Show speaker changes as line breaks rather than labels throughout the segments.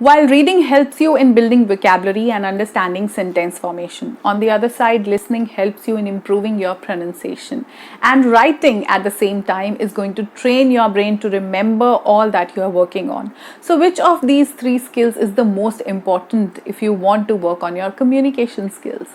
While reading helps you in building vocabulary and understanding sentence formation, on the other side, listening helps you in improving your pronunciation. And writing at the same time is going to train your brain to remember all that you are working on. So, which of these three skills is the most important if you want to work on your communication skills?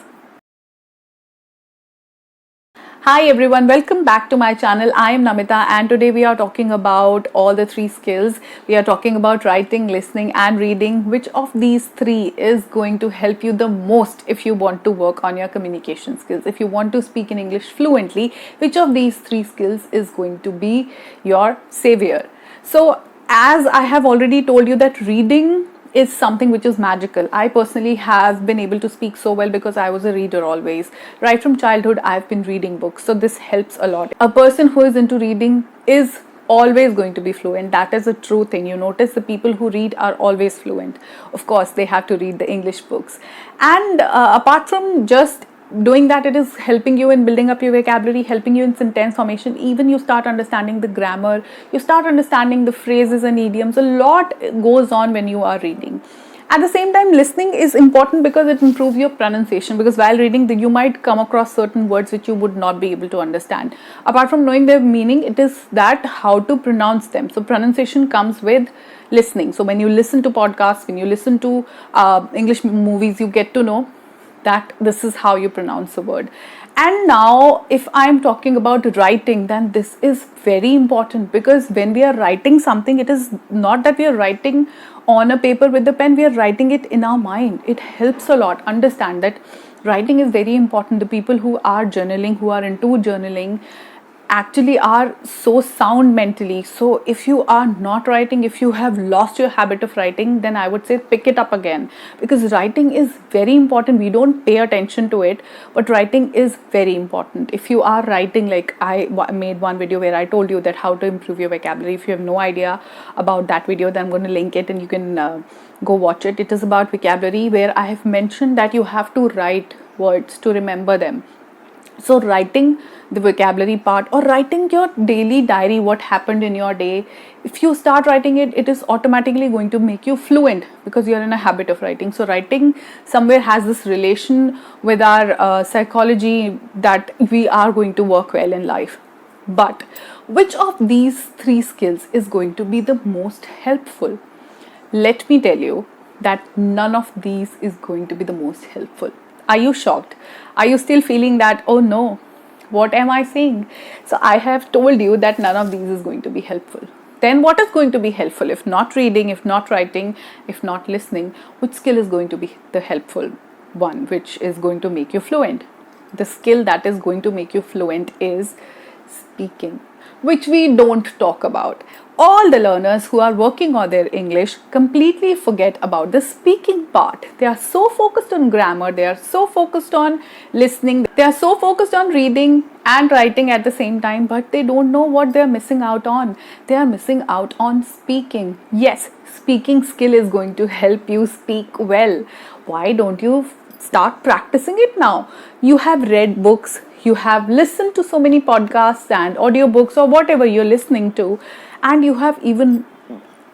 Hi everyone, welcome back to my channel. I am Namita and today we are talking about all the three skills. We are talking about writing, listening and reading. Which of these three is going to help you the most if you want to work on your communication skills? If you want to speak in English fluently, which of these three skills is going to be your savior? So as I have already told you that reading is something which is magical. I personally have been able to speak so well because I was a reader always. Right from childhood, I've been reading books. So this helps a lot. A person who is into reading is always going to be fluent. That is a true thing. You notice the people who read are always fluent. Of course, they have to read the English books. And apart from just doing that, it is helping you in building up your vocabulary, helping you in sentence formation. Even you start understanding the grammar, you start understanding the phrases and idioms. A lot goes on when you are reading. At the same time, listening is important because it improves your pronunciation, because while reading you might come across certain words which you would not be able to understand. Apart from knowing their meaning, it is that how to pronounce them. So pronunciation comes with listening. So when you listen to podcasts, when you listen to English movies, you get to know that this is how you pronounce a word. And now if I'm talking about writing, then this is very important, because when we are writing something, it is not that we are writing on a paper with a pen, we are writing it in our mind. It helps a lot. Understand that writing is very important. The people who are journaling, who are into journaling, actually are so sound mentally. So if you are not writing, if you have lost your habit of writing, then I would say pick it up again, because writing is very important. We don't pay attention to it, but writing is very important. If you are writing, like I made one video where I told you that how to improve your vocabulary. If you have no idea about that video, then I'm going to link it and you can go watch it. It is about vocabulary, where I have mentioned that you have to write words to remember them. So writing the vocabulary part, or writing your daily diary, what happened in your day, if you start writing it, it is automatically going to make you fluent, because you're in a habit of writing. So writing somewhere has this relation with our psychology, that we are going to work well in life. But which of these three skills is going to be the most helpful? Let me tell you that none of these is going to be the most helpful. Are you shocked? Are you still feeling that, oh no, what am I saying? So I have told you that none of these is going to be helpful. Then what is going to be helpful? If not reading, if not writing, if not listening, which skill is going to be the helpful one, which is going to make you fluent? The skill that is going to make you fluent is speaking, which we don't talk about. All the learners who are working on their English completely forget about the speaking part. They are so focused on grammar, they are so focused on listening, they are so focused on reading and writing at the same time, but they don't know what they are missing out on. They are missing out on speaking. Yes, speaking skill is going to help you speak well. Why don't you start practicing it now? You have read books, you have listened to so many podcasts and audiobooks or whatever you're listening to, and you have even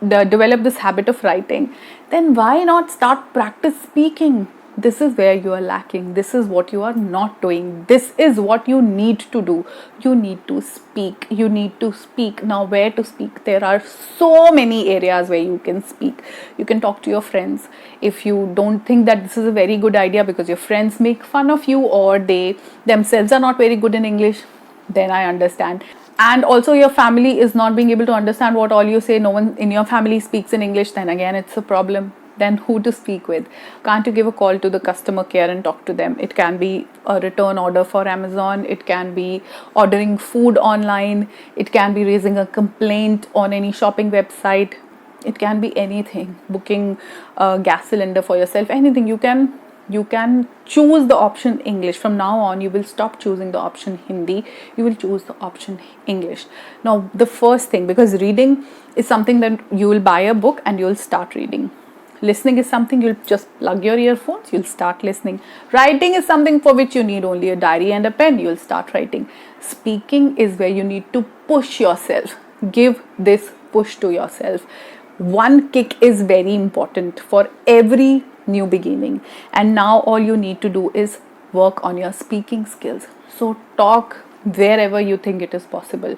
developed this habit of writing. Then why not start practice speaking? This is where you are lacking. This is what you are not doing. This is what you need to do. You need to speak. You need to speak. Now, where to speak? There are so many areas where you can speak. You can talk to your friends. If you don't think that this is a very good idea because your friends make fun of you, or they themselves are not very good in English, then I understand. And also your family is not being able to understand what all you say. No one in your family speaks in English, then again it's a problem. Then who to speak with? Can't you give a call to the customer care and talk to them? It can be a return order for Amazon, it can be ordering food online, it can be raising a complaint on any shopping website, it can be anything, booking a gas cylinder for yourself, anything. You can choose the option English. From now on, you will stop choosing the option Hindi. You will choose the option English. Now, the first thing, because reading is something that you will buy a book and you will start reading. Listening is something you'll just plug your earphones, you'll start listening. Writing is something for which you need only a diary and a pen, you'll start writing. Speaking is where you need to push yourself. Give this push to yourself. one kick is very important for every new beginning, and now all you need to do is work on your speaking skills. So talk wherever you think it is possible.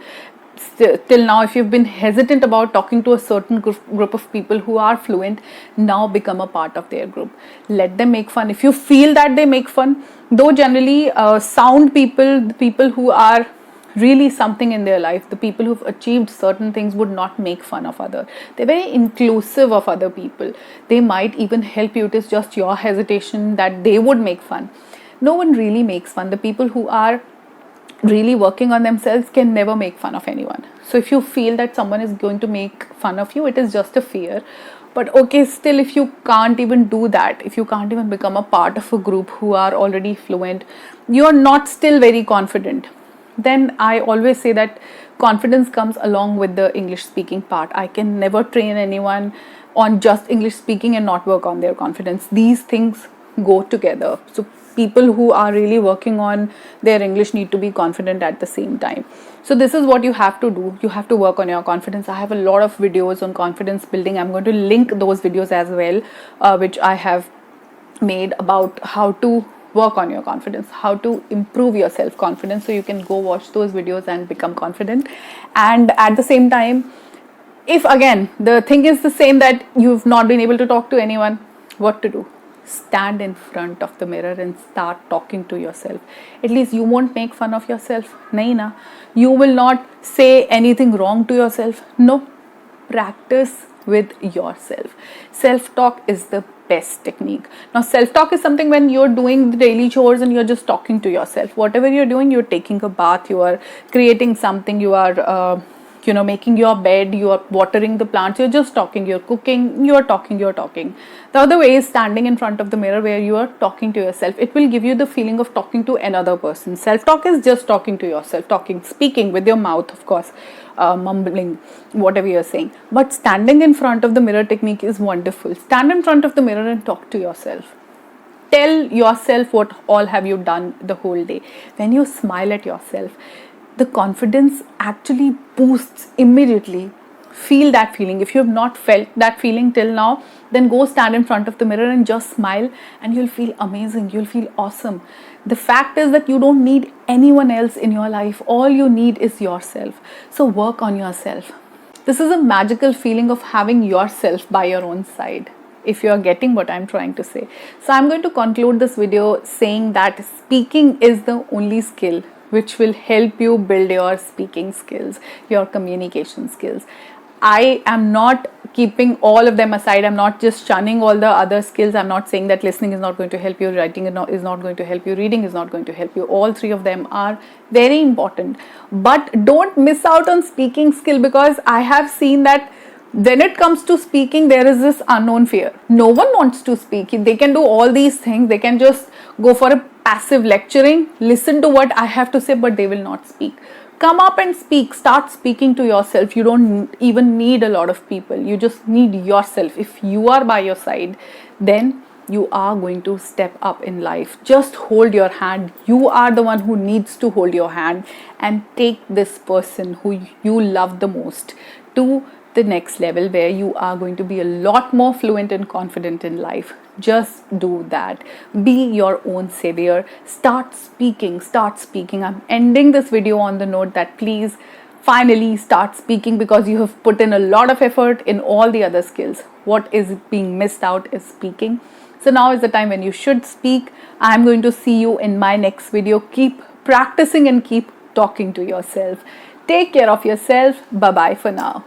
Till now, if you've been hesitant about talking to a certain group of people who are fluent, now become a part of their group. Let them make fun. If you feel that they make fun, though generally sound people, the people who are really something in their life, the people who've achieved certain things, would not make fun of other. They're very inclusive of other people. They might even help you. It is just your hesitation that they would make fun. No one really makes fun. The people who are really working on themselves can never make fun of anyone. So if you feel that someone is going to make fun of you, it is just a fear. But okay, still, if you can't even do that, if you can't even become a part of a group who are already fluent, you are not still very confident, then I always say that confidence comes along with the English speaking part. I can never train anyone on just English speaking and not work on their confidence. These things go together. So people who are really working on their English need to be confident at the same time. So this is what you have to do. You have to work on your confidence. I have a lot of videos on confidence building. I'm going to link those videos as well, which I have made about how to work on your confidence, how to improve your self-confidence. So you can go watch those videos and become confident. And at the same time, if again the thing is the same, that you've not been able to talk to anyone, what to do? Stand in front of the mirror and start talking to yourself. At least you won't make fun of yourself. Nahi na. You will not say anything wrong to yourself. No. Practice with yourself. Self-talk is the best technique. Now, self-talk is something when you're doing the daily chores and you're just talking to yourself. Whatever you're doing, you're taking a bath, you are creating something, you are making your bed, you are watering the plants, you're just talking, you're cooking, you're talking. The other way is standing in front of the mirror where you are talking to yourself. It will give you the feeling of talking to another person. Self-talk is just talking to yourself, speaking with your mouth, of course, mumbling, whatever you're saying. But standing in front of the mirror technique is wonderful. Stand in front of the mirror and talk to yourself. Tell yourself what all have you done the whole day. When you smile at yourself, the confidence actually boosts immediately. Feel that feeling. If you have not felt that feeling till now, then go stand in front of the mirror and just smile, and you'll feel amazing. You'll feel awesome. The fact is that you don't need anyone else in your life. All you need is yourself. So work on yourself. This is a magical feeling of having yourself by your own side, if you are getting what I'm trying to say. So I'm going to conclude this video saying that speaking is the only skill which will help you build your speaking skills, your communication skills. I am not keeping all of them aside. I'm not just shunning all the other skills. I'm not saying that listening is not going to help you, writing is not going to help you, reading is not going to help you. All three of them are very important. But don't miss out on speaking skill, because I have seen that when it comes to speaking, there is this unknown fear. No one wants to speak. They can do all these things. They can just go for a passive lecturing, listen to what I have to say, but they will not speak. Come up and speak. Start speaking to yourself. You don't even need a lot of people. You just need yourself. If you are by your side, then you are going to step up in life. Just hold your hand. You are the one who needs to hold your hand and take this person who you love the most to the next level, where you are going to be a lot more fluent and confident in life. Just do that. Be your own savior. Start speaking. I'm ending this video on the note that please finally start speaking, because you have put in a lot of effort in all the other skills. What is being missed out is speaking. So now is the time when you should speak. I'm going to see you in my next video. Keep practicing and keep talking to yourself. Take care of yourself. Bye bye for now.